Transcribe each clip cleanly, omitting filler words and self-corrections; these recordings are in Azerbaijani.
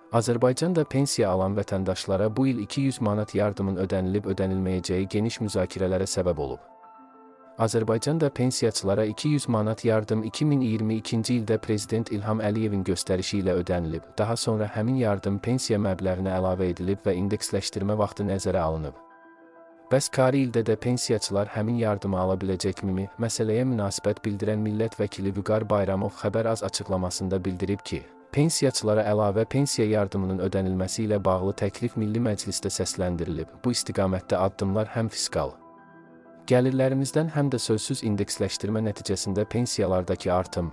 Azərbaycanda pensiya alan vətəndaşlara bu il 200 manat yardımın ödənilib-ödənilməyəcəyi geniş müzakirələrə səbəb olub. Azərbaycanda pensiyaçılara 200 manat yardım 2022-ci ildə Prezident İlham Əliyevin göstərişi ilə ödənilib, daha sonra həmin yardım pensiya məbləğinə əlavə edilib və indeksləşdirmə vaxtı nəzərə alınıb. Bəs kari ildə də pensiyaçılar həmin yardımı ala biləcəkmi? Məsələyə münasibət bildirən millət vəkili Vüqar Bayramov Xəbər Az açıqlamasında bildirib ki, pensiyaçılara əlavə pensiya yardımının ödənilməsi ilə bağlı təklif Milli Məclisdə səsləndirilib. Bu istiqamətdə addımlar həm fiskal gəlirlərimizdən, həm də sözsüz indeksləşdirmə nəticəsində pensiyalardakı artım,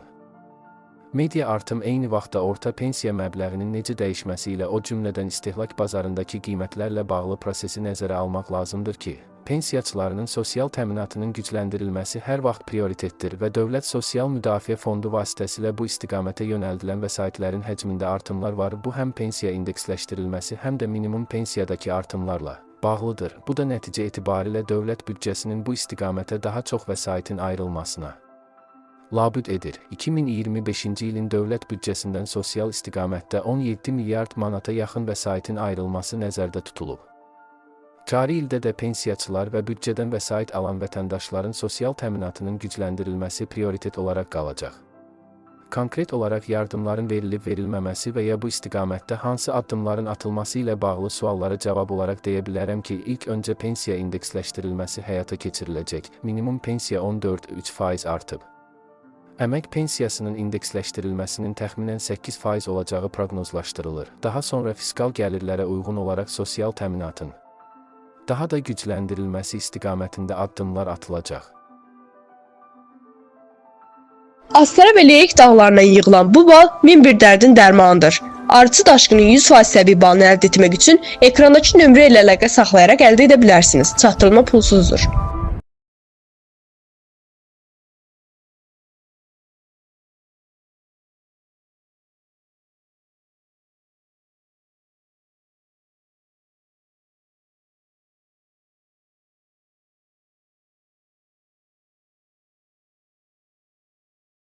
media artım eyni vaxtda orta pensiya məbləğinin necə dəyişməsi ilə o cümlədən istehlak bazarındakı qiymətlərlə bağlı prosesi nəzərə almaq lazımdır ki, pensiyaçılarının sosial təminatının gücləndirilməsi hər vaxt prioritetdir və Dövlət Sosial Müdafiə Fondu vasitəsilə bu istiqamətə yönəldilən vəsaitlərin həcmində artımlar var. Bu həm pensiya indeksləşdirilməsi, həm də minimum pensiyadakı artımlarla bağlıdır. Bu da nəticə etibarilə dövlət büdcəsinin bu istiqamətə daha çox vəsaitin ayrılmasına labüd edir. 2025-ci ilin dövlət büdcəsindən sosial istiqamətdə 17 milyard manata yaxın vəsaitin ayrılması nəzərdə tutulub. Cari ildə də pensiyaçılar və büdcədən vəsait alan vətəndaşların sosial təminatının gücləndirilməsi prioritet olaraq qalacaq. Konkret olaraq yardımların verilib-verilməməsi və ya bu istiqamətdə hansı addımların atılması ilə bağlı suallara cavab olaraq deyə bilərəm ki, ilk öncə pensiya indeksləşdirilməsi həyata keçiriləcək. Minimum pensiya 14,3% artıb. Əmək pensiyasının indeksləşdirilməsinin təxminən 8% olacağı proqnozlaşdırılır. Daha sonra fiskal gəlirlərə uyğun olaraq sosial təminatın daha da gücləndirilməsi istiqamətində addımlar atılacaq. Astara və Leyik dağlarına yığılan bu bal min bir dərdin dərmanıdır. Arıçı daşqının 100% səbi balını əldə etmək üçün ekrandakı nömrə ilə əlaqə saxlayaraq əldə edə bilərsiniz. Çatdırılma pulsuzdur.